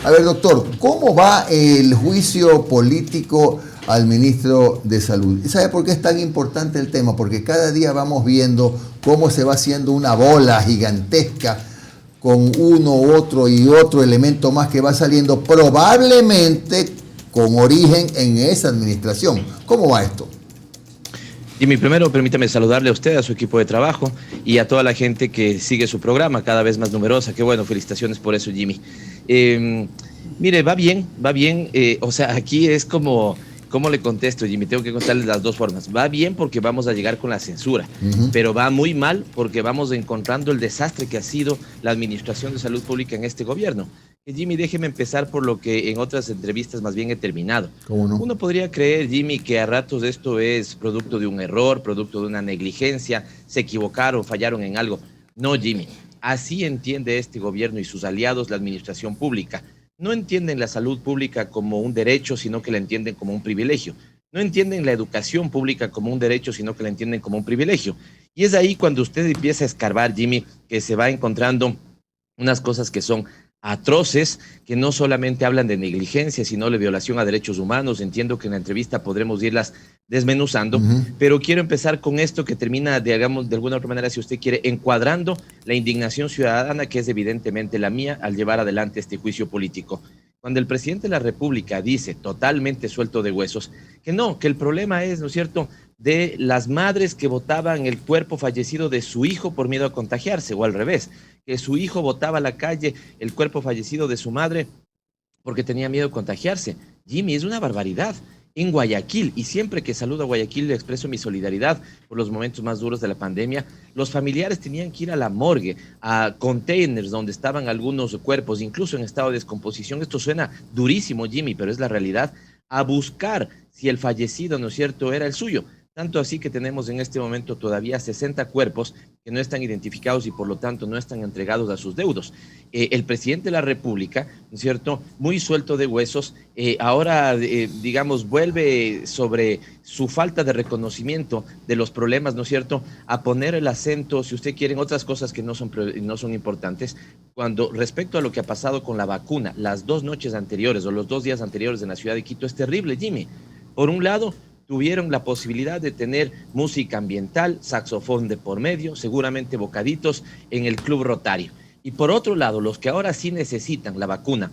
A ver, doctor, ¿cómo va el juicio político al ministro de Salud? ¿Sabe por qué es tan importante el tema? Porque cada día vamos viendo cómo se va haciendo una bola gigantesca con uno, otro y otro elemento más que va saliendo probablemente con origen en esa administración. ¿Cómo va esto? Jimmy, primero permítame saludarle a usted, a su equipo de trabajo y a toda la gente que sigue su programa, cada vez más numerosa. Qué bueno, felicitaciones por eso, Jimmy. Mire, va bien, va bien. O sea, aquí es como, ¿cómo le contesto, Jimmy? Tengo que contarles las dos formas. Va bien porque vamos a llegar con la censura, pero va muy mal porque vamos encontrando el desastre que ha sido la administración de salud pública en este gobierno. Jimmy, déjeme empezar por lo que en otras entrevistas más bien he terminado. ¿Cómo no? Uno podría creer, Jimmy, que a ratos esto es producto de un error, producto de una negligencia, se equivocaron, fallaron en algo. No, Jimmy, así entiende este gobierno y sus aliados la administración pública. No entienden la salud pública como un derecho, sino que la entienden como un privilegio. No entienden la educación pública como un derecho, sino que la entienden como un privilegio. Y es ahí cuando usted empieza a escarbar, Jimmy, que se va encontrando unas cosas que son atroces, que no solamente hablan de negligencia, sino de violación a derechos humanos. Entiendo que en la entrevista podremos irlas desmenuzando, pero quiero empezar con esto que termina, digamos, de alguna otra manera, si usted quiere, encuadrando la indignación ciudadana, que es evidentemente la mía, al llevar adelante este juicio político. Cuando el presidente de la República dice, totalmente suelto de huesos, que no, que el problema es, ¿no es cierto?, de las madres que botaban el cuerpo fallecido de su hijo por miedo a contagiarse, o al revés, que su hijo botaba a la calle el cuerpo fallecido de su madre porque tenía miedo de contagiarse. Jimmy, es una barbaridad. En Guayaquil, y siempre que saludo a Guayaquil le expreso mi solidaridad por los momentos más duros de la pandemia, los familiares tenían que ir a la morgue, a containers donde estaban algunos cuerpos, incluso en estado de descomposición. Esto suena durísimo, Jimmy, pero es la realidad, a buscar si el fallecido, ¿no es cierto?, era el suyo. Tanto así que tenemos en este momento todavía 60 cuerpos que no están identificados y por lo tanto no están entregados a sus deudos. El presidente de la República, ¿no es cierto?, muy suelto de huesos, ahora, digamos, vuelve sobre su falta de reconocimiento de los problemas, ¿no es cierto?, a poner el acento, si usted quiere, en otras cosas que no son importantes, cuando respecto a lo que ha pasado con la vacuna, las 2 noches anteriores o los 2 días anteriores en la ciudad de Quito, es terrible, Jimmy. Por un lado, tuvieron la posibilidad de tener música ambiental, saxofón de por medio, seguramente bocaditos en el Club Rotario. Y por otro lado, los que ahora sí necesitan la vacuna,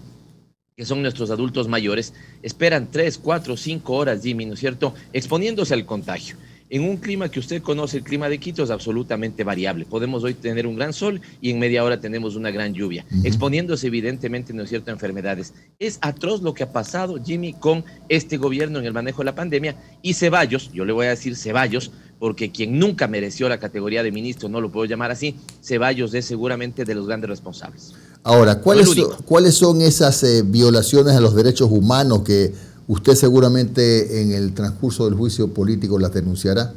que son nuestros adultos mayores, esperan 3, 4, 5 horas, Jimmy, ¿no es cierto?, exponiéndose al contagio. En un clima que usted conoce, el clima de Quito es absolutamente variable. Podemos hoy tener un gran sol y en media hora tenemos una gran lluvia, exponiéndose evidentemente, ¿no es cierto?, a enfermedades. Es atroz lo que ha pasado, Jimmy, con este gobierno en el manejo de la pandemia. Y Ceballos, yo le voy a decir Ceballos, porque quien nunca mereció la categoría de ministro, no lo puedo llamar así, Ceballos es seguramente de los grandes responsables. Ahora, ¿cuáles son esas violaciones a los derechos humanos que usted seguramente en el transcurso del juicio político las denunciará?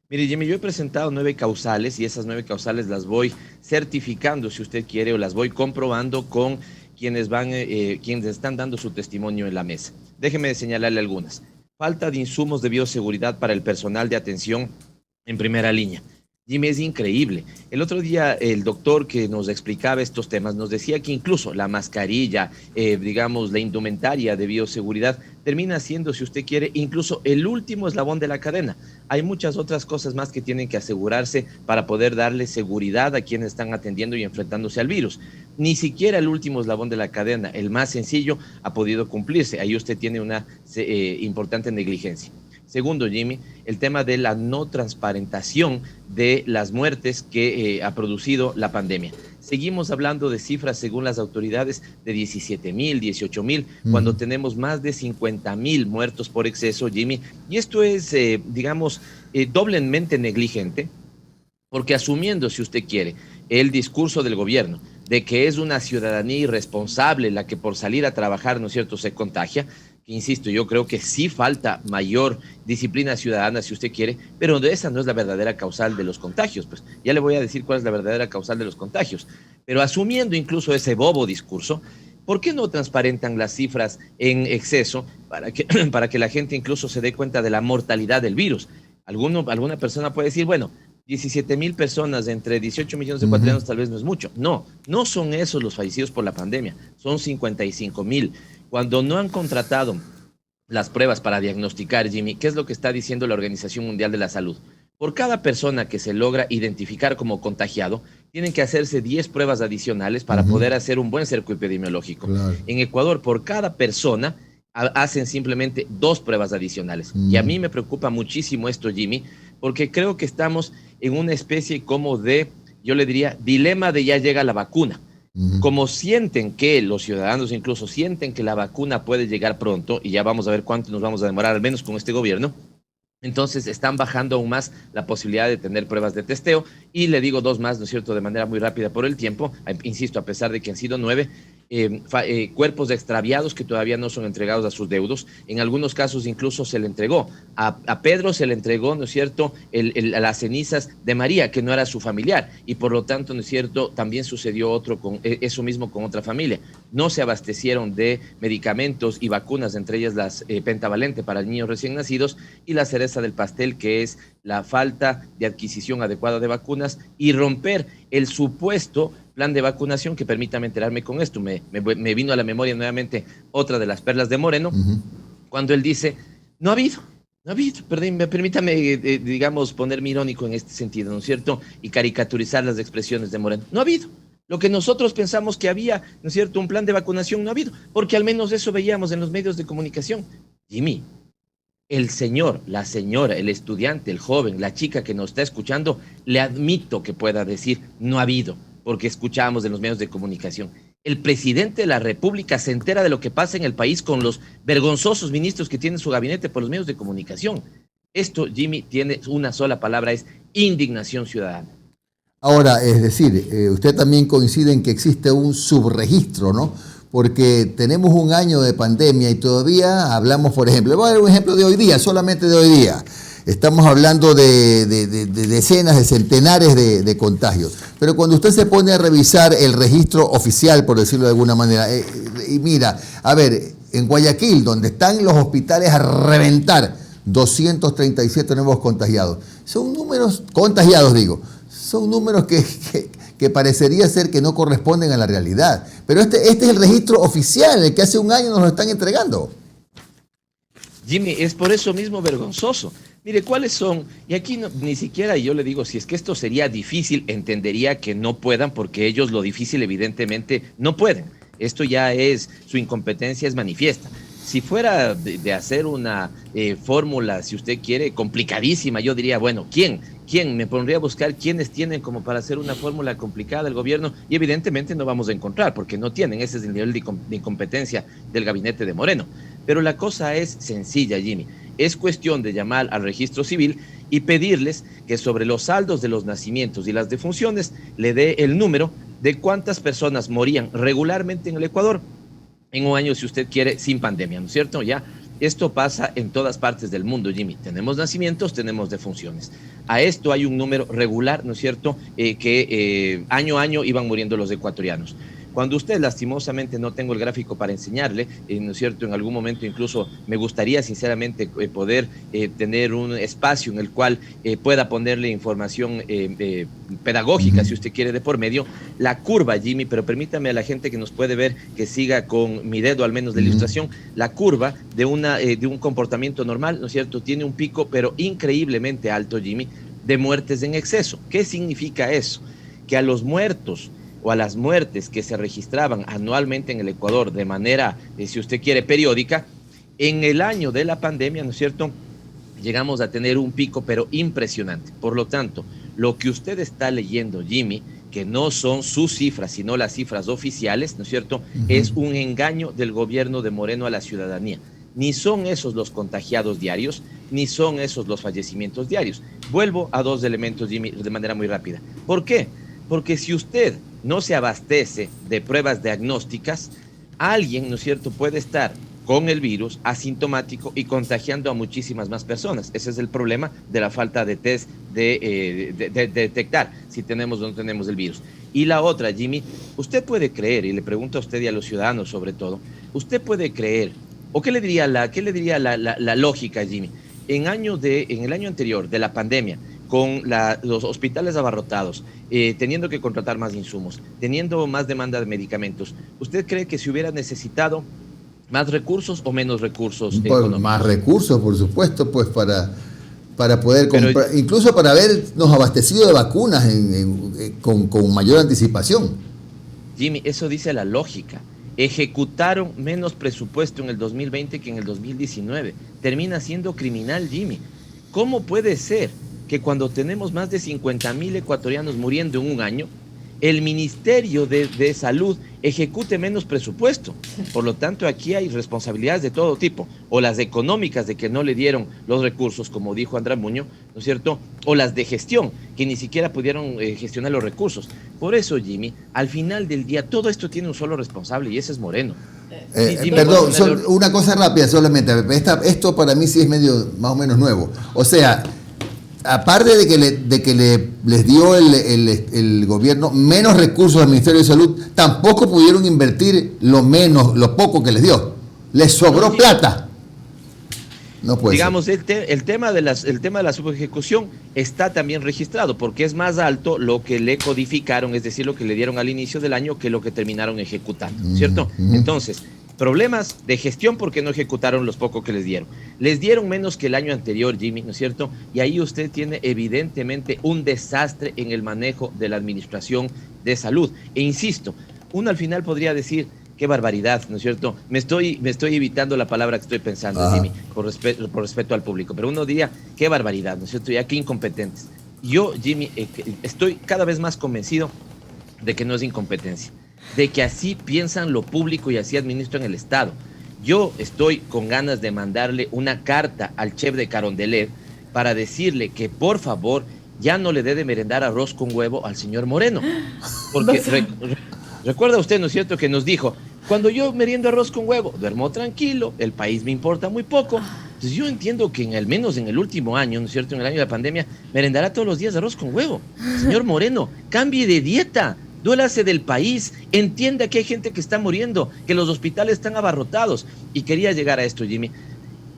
Mire, Jimmy, yo he presentado 9 causales y esas 9 causales las voy certificando, si usted quiere, o las voy comprobando con quienes están dando su testimonio en la mesa. Déjeme señalarle algunas. Falta de insumos de bioseguridad para el personal de atención en primera línea. Jimmy, es increíble. El otro día el doctor que nos explicaba estos temas nos decía que incluso la mascarilla, digamos, la indumentaria de bioseguridad termina siendo, si usted quiere, incluso el último eslabón de la cadena. Hay muchas otras cosas más que tienen que asegurarse para poder darle seguridad a quienes están atendiendo y enfrentándose al virus. Ni siquiera el último eslabón de la cadena, el más sencillo, ha podido cumplirse. Ahí usted tiene una importante negligencia. Segundo, Jimmy, el tema de la no transparentación de las muertes que ha producido la pandemia. Seguimos hablando de cifras, según las autoridades, de 17,000, 18,000, cuando tenemos más de 50,000 muertos por exceso, Jimmy. Y esto es, digamos, doblemente negligente, porque asumiendo, si usted quiere, el discurso del gobierno de que es una ciudadanía irresponsable la que por salir a trabajar, ¿no es cierto?, se contagia, que insisto, yo creo que sí falta mayor disciplina ciudadana, si usted quiere, pero esa no es la verdadera causal de los contagios. Pues ya le voy a decir cuál es la verdadera causal de los contagios. Pero asumiendo incluso ese bobo discurso, ¿por qué no transparentan las cifras en exceso para que la gente incluso se dé cuenta de la mortalidad del virus? Alguna persona puede decir, bueno, 17.000 personas entre 18 millones de ecuatorianos tal vez no es mucho. No, no son esos los fallecidos por la pandemia, son 55.000. Cuando no han contratado las pruebas para diagnosticar, Jimmy, ¿qué es lo que está diciendo la Organización Mundial de la Salud? Por cada persona que se logra identificar como contagiado, tienen que hacerse 10 pruebas adicionales para poder hacer un buen cerco epidemiológico. Claro. En Ecuador, por cada persona, hacen simplemente 2 pruebas adicionales. Y a mí me preocupa muchísimo esto, Jimmy, porque creo que estamos en una especie como de, yo le diría, dilema de ya llega la vacuna. Como sienten que los ciudadanos incluso sienten que la vacuna puede llegar pronto, y ya vamos a ver cuánto nos vamos a demorar, al menos con este gobierno, entonces están bajando aún más la posibilidad de tener pruebas de testeo. Y le digo 2 más, ¿no es cierto?, de manera muy rápida por el tiempo. Insisto, a pesar de que han sido 9, cuerpos extraviados que todavía no son entregados a sus deudos. En algunos casos incluso se le entregó. A Pedro se le entregó, ¿no es cierto?, las cenizas de María, que no era su familiar. Y por lo tanto, ¿no es cierto?, también sucedió eso mismo con otra familia. No se abastecieron de medicamentos y vacunas, entre ellas las pentavalente para niños recién nacidos, y la cereza del pastel, que es la falta de adquisición adecuada de vacunas y romper el supuesto plan de vacunación, que permítame enterarme con esto. Me vino a la memoria nuevamente otra de las perlas de Moreno, cuando él dice, no ha habido, permítame, digamos, ponerme irónico en este sentido, ¿no es cierto?, y caricaturizar las expresiones de Moreno. No ha habido. Lo que nosotros pensamos que había, ¿no es cierto?, un plan de vacunación, no ha habido, porque al menos eso veíamos en los medios de comunicación. Jimmy, el señor, la señora, el estudiante, el joven, la chica que nos está escuchando, le admito que pueda decir no ha habido, porque escuchamos en los medios de comunicación. El presidente de la República se entera de lo que pasa en el país con los vergonzosos ministros que tiene su gabinete por los medios de comunicación. Esto, Jimmy, tiene una sola palabra, es indignación ciudadana. Ahora, es decir, usted también coincide en que existe un subregistro, ¿no? Porque tenemos un año de pandemia y todavía hablamos, por ejemplo, voy a dar un ejemplo de hoy día, solamente de hoy día. Estamos hablando de decenas, de centenares de contagios. Pero cuando usted se pone a revisar el registro oficial, por decirlo de alguna manera, y mira, a ver, en Guayaquil, donde están los hospitales a reventar, 237 nuevos contagiados. Son números, contagiados digo, son números que parecería ser que no corresponden a la realidad. Pero este es el registro oficial, el que hace un año nos lo están entregando. Jimmy, es por eso mismo vergonzoso. Mire, ¿cuáles son? Y aquí ni siquiera yo le digo, si es que esto sería difícil, entendería que no puedan, porque ellos lo difícil evidentemente no pueden. Esto ya es, su incompetencia es manifiesta. Si fuera de hacer una fórmula, si usted quiere, complicadísima, yo diría, bueno, ¿quién? Me pondría a buscar quiénes tienen como para hacer una fórmula complicada del gobierno, y evidentemente no vamos a encontrar, porque no tienen, ese es el nivel de incompetencia del gabinete de Moreno. Pero la cosa es sencilla, Jimmy. Es cuestión de llamar al registro civil y pedirles que sobre los saldos de los nacimientos y las defunciones le dé el número de cuántas personas morían regularmente en el Ecuador en un año, si usted quiere, sin pandemia, ¿no es cierto? Ya, esto pasa en todas partes del mundo, Jimmy. Tenemos nacimientos, tenemos defunciones. A esto hay un número regular, ¿no es cierto?, que año a año iban muriendo los ecuatorianos. Cuando usted, lastimosamente, no tengo el gráfico para enseñarle, ¿no es cierto?, en algún momento incluso me gustaría sinceramente poder tener un espacio en el cual pueda ponerle información pedagógica, si usted quiere, de por medio, la curva, Jimmy, pero permítame a la gente que nos puede ver que siga con mi dedo al menos de ilustración, la curva de un comportamiento normal, ¿no es cierto?, tiene un pico, pero increíblemente alto, Jimmy, de muertes en exceso. ¿Qué significa eso? Que a los muertos o a las muertes que se registraban anualmente en el Ecuador de manera, si usted quiere, periódica, en el año de la pandemia, ¿no es cierto?, llegamos a tener un pico, pero impresionante. Por lo tanto, lo que usted está leyendo, Jimmy, que no son sus cifras, sino las cifras oficiales, ¿no es cierto?, es un engaño del gobierno de Moreno a la ciudadanía. Ni son esos los contagiados diarios, ni son esos los fallecimientos diarios. Vuelvo a 2 elementos, Jimmy, de manera muy rápida. ¿Por qué? Porque si usted no se abastece de pruebas diagnósticas, alguien, ¿no es cierto?, puede estar con el virus asintomático y contagiando a muchísimas más personas. Ese es el problema de la falta de test de detectar si tenemos o no tenemos el virus. Y la otra, Jimmy, usted puede creer, y le pregunto a usted y a los ciudadanos sobre todo, usted puede creer, o ¿qué le diría la lógica, Jimmy? En el año anterior de la pandemia, con los hospitales abarrotados, teniendo que contratar más insumos, teniendo más demanda de medicamentos, ¿usted cree que se hubiera necesitado más recursos o menos recursos económicos? Más recursos, por supuesto, pues para poder comprar, Pero, incluso para habernos abastecido de vacunas con mayor anticipación. Jimmy, eso dice la lógica. Ejecutaron menos presupuesto en el 2020 que en el 2019. Termina siendo criminal, Jimmy. ¿Cómo puede ser que cuando tenemos más de 50,000 ecuatorianos muriendo en un año, el Ministerio de Salud ejecute menos presupuesto? Por lo tanto, aquí hay responsabilidades de todo tipo, o las económicas de que no le dieron los recursos, como dijo Andrés Muñoz, ¿no es cierto? O las de gestión, que ni siquiera pudieron gestionar los recursos. Por eso, Jimmy, al final del día, todo esto tiene un solo responsable y ese es Moreno. Perdón, una cosa rápida solamente. Esto para mí sí es medio más o menos nuevo. O sea, aparte de que les dio el gobierno menos recursos al Ministerio de Salud, tampoco pudieron invertir lo poco que les dio. Les sobró plata. No puede Digamos, el tema de la subejecución está también registrado, porque es más alto lo que le codificaron, es decir, lo que le dieron al inicio del año que lo que terminaron ejecutando, ¿cierto? Entonces, problemas de gestión porque no ejecutaron los pocos que les dieron. Les dieron menos que el año anterior, Jimmy, ¿no es cierto? Y ahí usted tiene evidentemente un desastre en el manejo de la administración de salud. E insisto, uno al final podría decir, qué barbaridad, ¿no es cierto? Me estoy evitando la palabra que estoy pensando, Jimmy, por respeto al público, pero uno diría, qué barbaridad, ¿no es cierto? Ya qué incompetentes. Yo, Jimmy, estoy cada vez más convencido de que no es incompetencia, de que así piensan lo público y así administran el Estado. Yo estoy con ganas de mandarle una carta al chef de Carondelet para decirle que por favor ya no le dé de merendar arroz con huevo al señor Moreno, porque recuerda usted, ¿no es cierto?, que nos dijo, cuando yo meriendo arroz con huevo, duermo tranquilo, el país me importa muy poco. Entonces yo entiendo que al menos en el último año, ¿no es cierto?, en el año de la pandemia, merendará todos los días arroz con huevo. Señor Moreno, cambie de dieta, duélase del país, entienda que hay gente que está muriendo, que los hospitales están abarrotados. Y quería llegar a esto, Jimmy.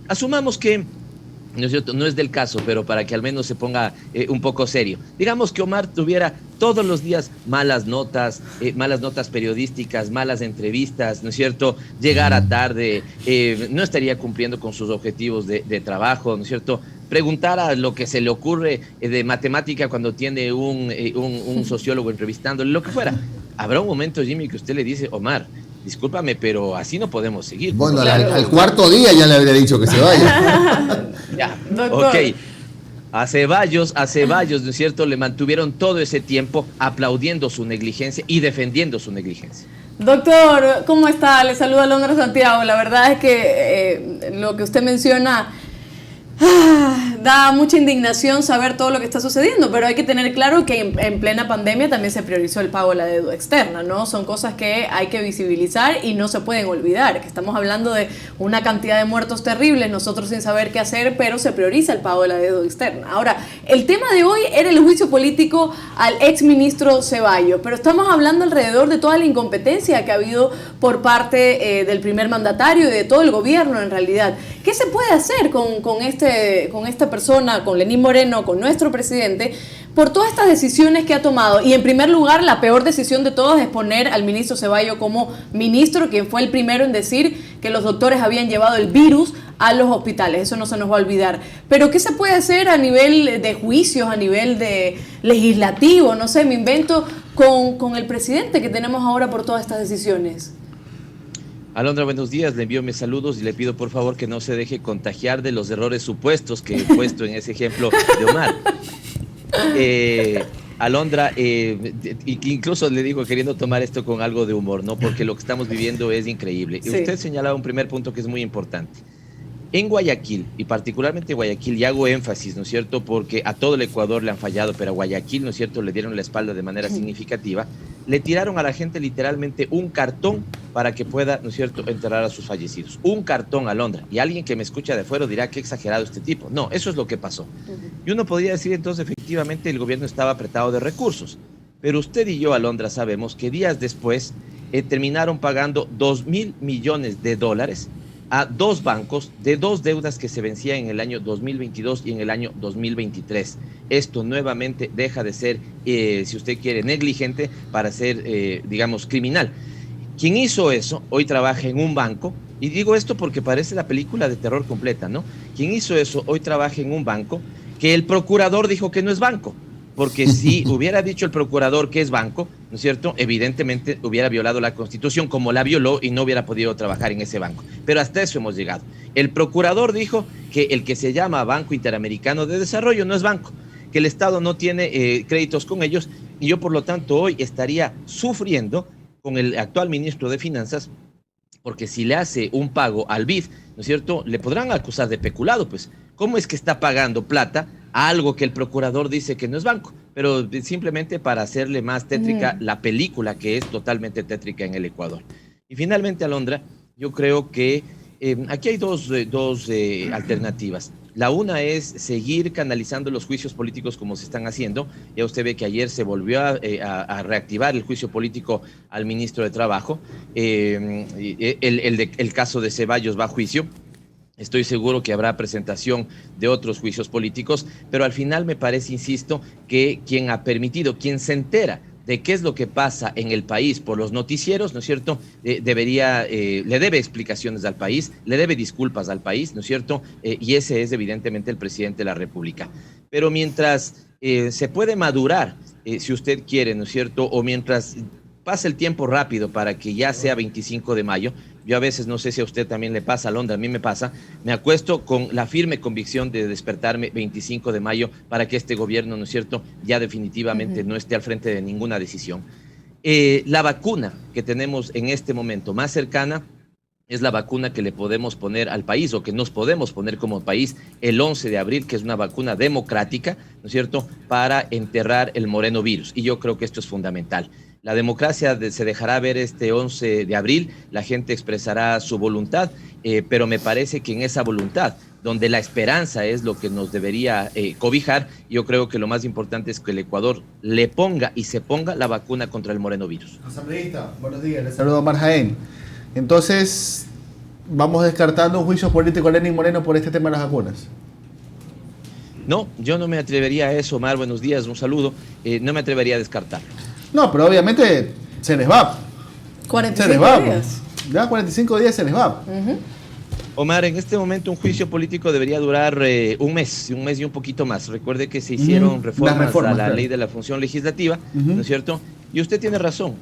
Asumamos que, ¿no es cierto?, no es del caso, pero para que al menos se ponga un poco serio. Digamos que Omar tuviera todos los días malas notas periodísticas, malas entrevistas, ¿no es cierto? Llegara tarde, no estaría cumpliendo con sus objetivos de trabajo, ¿no es cierto? Preguntara lo que se le ocurre de matemática cuando tiene un sociólogo entrevistándole, lo que fuera. Habrá un momento, Jimmy, que usted le dice, Omar, discúlpame, pero así no podemos seguir. Bueno, al cuarto día ya le habría dicho que se vaya. Ya, ok. A Ceballos, ¿no es cierto?, le mantuvieron todo ese tiempo aplaudiendo su negligencia y defendiendo su negligencia. Doctor, ¿cómo está? Le saluda Alondra Santiago. La verdad es que lo que usted menciona da mucha indignación saber todo lo que está sucediendo, pero hay que tener claro que en plena pandemia también se priorizó el pago de la deuda externa, ¿no? Son cosas que hay que visibilizar y no se pueden olvidar, que estamos hablando de una cantidad de muertos terribles, nosotros sin saber qué hacer, pero se prioriza el pago de la deuda externa. Ahora, el tema de hoy era el juicio político al exministro Ceballos, pero estamos hablando alrededor de toda la incompetencia que ha habido por parte del primer mandatario y de todo el gobierno en realidad. ¿Qué se puede hacer con esta persona, con Lenín Moreno, con nuestro presidente, por todas estas decisiones que ha tomado? Y en primer lugar, la peor decisión de todas es poner al ministro Ceballos como ministro, quien fue el primero en decir que los doctores habían llevado el virus a los hospitales. Eso no se nos va a olvidar. Pero ¿qué se puede hacer a nivel de juicios, a nivel de legislativo? No sé, me invento con el presidente que tenemos ahora por todas estas decisiones. Alondra, buenos días, le envío mis saludos y le pido por favor que no se deje contagiar de los errores supuestos que he puesto en ese ejemplo de Omar. Alondra, incluso le digo queriendo tomar esto con algo de humor, ¿no? Porque lo que estamos viviendo es increíble. Sí. Usted señalaba un primer punto que es muy importante. En Guayaquil, y particularmente Guayaquil, y hago énfasis, ¿no es cierto?, porque a todo el Ecuador le han fallado, pero a Guayaquil, ¿no es cierto?, le dieron la espalda de manera significativa, le tiraron a la gente literalmente un cartón para que pueda, ¿no es cierto?, enterrar a sus fallecidos. Un cartón, Alondra. Y alguien que me escucha de afuera dirá, qué exagerado este tipo. No, eso es lo que pasó. Y uno podría decir entonces, efectivamente, el gobierno estaba apretado de recursos. Pero usted y yo, Alondra, sabemos que días después terminaron pagando $2,000 millones a dos bancos de dos deudas que se vencían en el año 2022 y en el año 2023. Esto nuevamente deja de ser, si usted quiere, negligente para ser, digamos, criminal. Quien hizo eso hoy trabaja en un banco, y digo esto porque parece la película de terror completa, ¿no? Quien hizo eso hoy trabaja en un banco que el procurador dijo que no es banco, porque si hubiera dicho el procurador que es banco, ¿no es cierto?, evidentemente hubiera violado la Constitución como la violó y no hubiera podido trabajar en ese banco. Pero hasta eso hemos llegado. El procurador dijo que el que se llama Banco Interamericano de Desarrollo no es banco, que el Estado no tiene créditos con ellos, y yo por lo tanto hoy estaría sufriendo con el actual ministro de Finanzas, porque si le hace un pago al BID, ¿no es cierto?, le podrán acusar de peculado, pues. ¿Cómo es que está pagando plata a algo que el procurador dice que no es banco? Pero simplemente para hacerle más tétrica la película, que es totalmente tétrica en el Ecuador. Y finalmente, Alondra, yo creo que aquí hay dos alternativas. La una es seguir canalizando los juicios políticos como se están haciendo. Ya usted ve que ayer se volvió a reactivar el juicio político al ministro de Trabajo. El caso de Ceballos va a juicio. Estoy seguro que habrá presentación de otros juicios políticos, pero al final me parece, insisto, que quien ha permitido, quien se entera de qué es lo que pasa en el país por los noticieros, ¿no es cierto?, le debe explicaciones al país, le debe disculpas al país, ¿no es cierto?, y ese es evidentemente el presidente de la República. Pero mientras se puede madurar, si usted quiere, ¿no es cierto?, o mientras pasa el tiempo rápido para que ya sea 25 de mayo, yo a veces, no sé si a usted también le pasa, Alondra, a mí me pasa, me acuesto con la firme convicción de despertarme 25 de mayo para que este gobierno, ¿no es cierto?, ya definitivamente no esté al frente de ninguna decisión. La vacuna que tenemos en este momento más cercana es la vacuna que le podemos poner al país, o que nos podemos poner como país el 11 de abril, que es una vacuna democrática, ¿no es cierto?, para enterrar el morenovirus. Y yo creo que esto es fundamental. La democracia se dejará ver este 11 de abril, la gente expresará su voluntad, pero me parece que en esa voluntad, donde la esperanza es lo que nos debería cobijar, yo creo que lo más importante es que el Ecuador le ponga y se ponga la vacuna contra el morenovirus. Asambleísta, buenos días, les saludo a Omar Jaén. Entonces, ¿vamos descartando un juicio político a Lenín Moreno por este tema de las vacunas? No, yo no me atrevería a eso, Omar, buenos días, un saludo, no me atrevería a descartarlo. No, pero obviamente se les va. 45 días. Ya 45 días se les va. Omar, en este momento un juicio político debería durar un mes y un poquito más. Recuerde que se hicieron reformas a la ley de la función legislativa, ¿no es cierto? Y usted tiene razón,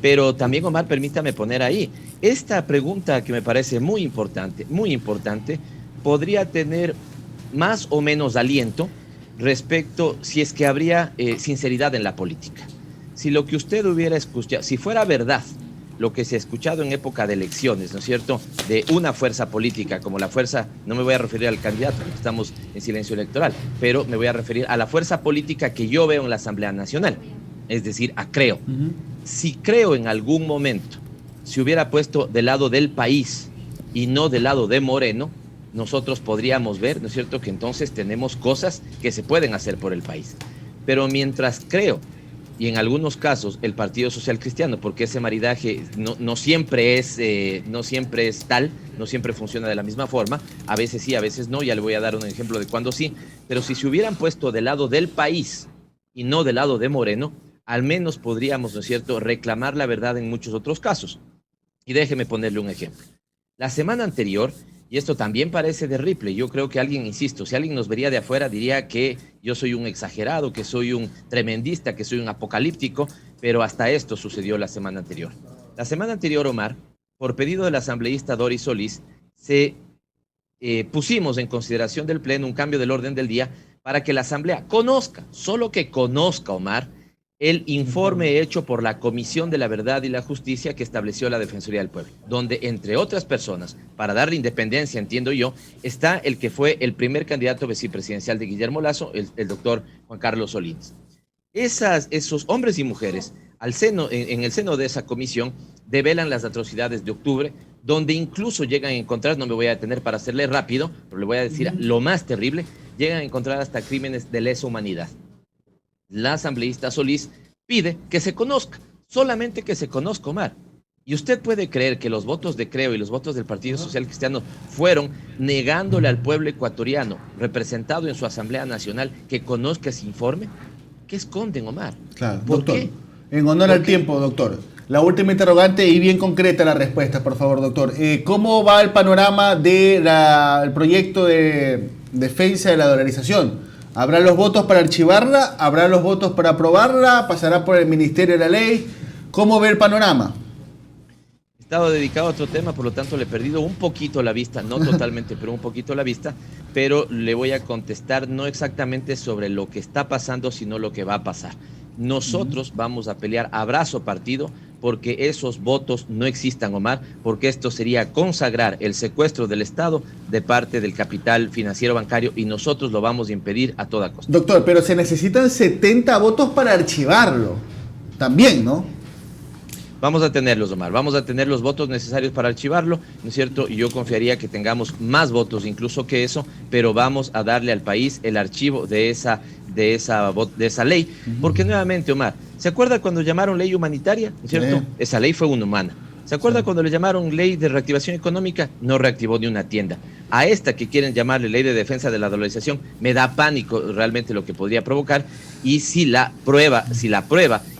pero también, Omar, permítame poner ahí, esta pregunta que me parece muy importante, podría tener más o menos aliento respecto si es que habría sinceridad en la política. Si lo que usted hubiera escuchado, si fuera verdad lo que se ha escuchado en época de elecciones, ¿no es cierto?, de una fuerza política como la fuerza, no me voy a referir al candidato, porque estamos en silencio electoral, pero me voy a referir a la fuerza política que yo veo en la Asamblea Nacional, es decir, a Creo. Si Creo en algún momento se hubiera puesto del lado del país y no del lado de Moreno, nosotros podríamos ver, ¿no es cierto?, que entonces tenemos cosas que se pueden hacer por el país. Pero mientras Creo, y en algunos casos el Partido Social Cristiano, porque ese maridaje no siempre es tal, no siempre funciona de la misma forma, a veces sí, a veces no, ya le voy a dar un ejemplo de cuando sí, pero si se hubieran puesto del lado del país y no del lado de Moreno, al menos podríamos, ¿no es cierto?, reclamar la verdad en muchos otros casos. Y déjeme ponerle un ejemplo. La semana anterior, y esto también parece de Ripley, yo creo que alguien, insisto, si alguien nos vería de afuera diría que yo soy un exagerado, que soy un tremendista, que soy un apocalíptico, pero hasta esto sucedió la semana anterior. La semana anterior, Omar, por pedido del asambleísta Doris Solís, pusimos en consideración del Pleno un cambio del orden del día para que la Asamblea conozca, solo que conozca, Omar, el informe hecho por la Comisión de la Verdad y la Justicia que estableció la Defensoría del Pueblo, donde, entre otras personas, para darle independencia, entiendo yo, está el que fue el primer candidato vicepresidencial de Guillermo Lasso, el doctor Juan Carlos Solís. Esos hombres y mujeres, en el seno de esa comisión, develan las atrocidades de octubre, donde incluso llegan a encontrar, no me voy a detener para hacerle rápido, pero le voy a decir lo más terrible, llegan a encontrar hasta crímenes de lesa humanidad. La asambleísta Solís pide que se conozca, solamente que se conozca, Omar. Y usted puede creer que los votos de Creo y los votos del Partido Social Cristiano fueron negándole al pueblo ecuatoriano, representado en su Asamblea Nacional, que conozca ese informe. ¿Qué esconden, Omar? Claro, ¿Por doctor. qué? En honor al tiempo, doctor. La última interrogante y bien concreta la respuesta, por favor, doctor. ¿Cómo va el panorama del proyecto de defensa de la dolarización? ¿Habrá los votos para archivarla? ¿Habrá los votos para aprobarla? ¿Pasará por el Ministerio de la Ley? ¿Cómo ve el panorama? He estado dedicado a otro tema, por lo tanto le he perdido un poquito la vista, no totalmente, pero un poquito la vista, pero le voy a contestar no exactamente sobre lo que está pasando, sino lo que va a pasar. Nosotros vamos a pelear a brazo partido porque esos votos no existan, Omar, porque esto sería consagrar el secuestro del Estado de parte del capital financiero bancario y nosotros lo vamos a impedir a toda costa. Doctor, pero se necesitan 70 votos para archivarlo. También, ¿no? Vamos a tenerlos, Omar, vamos a tener los votos necesarios para archivarlo, ¿no es cierto? Y yo confiaría que tengamos más votos incluso que eso, pero vamos a darle al país el archivo de esa ley, porque nuevamente, Omar, ¿se acuerda cuando llamaron ley humanitaria? ¿No es cierto? Sí. Esa ley fue inhumana. ¿Se acuerda cuando le llamaron ley de reactivación económica? No reactivó ni una tienda. A esta que quieren llamarle ley de defensa de la dolarización, me da pánico realmente lo que podría provocar. Y si la prueba,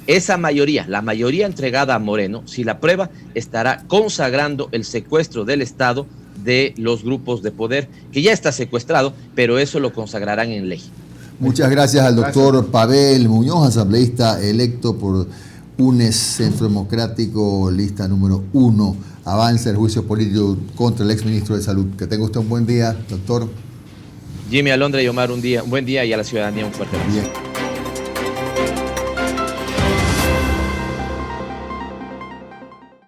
esa mayoría, la mayoría entregada a Moreno, si la prueba, estará consagrando el secuestro del Estado de los grupos de poder, que ya está secuestrado, pero eso lo consagrarán en ley. Muchas gracias al doctor Pavel Muñoz, asambleísta electo por UNES Centro Democrático, lista número 1. Avanza el juicio político contra el exministro de Salud. Que tenga usted un buen día, doctor. Jimmy, Alondra y Omar, un buen día y a la ciudadanía un fuerte abrazo. Bien.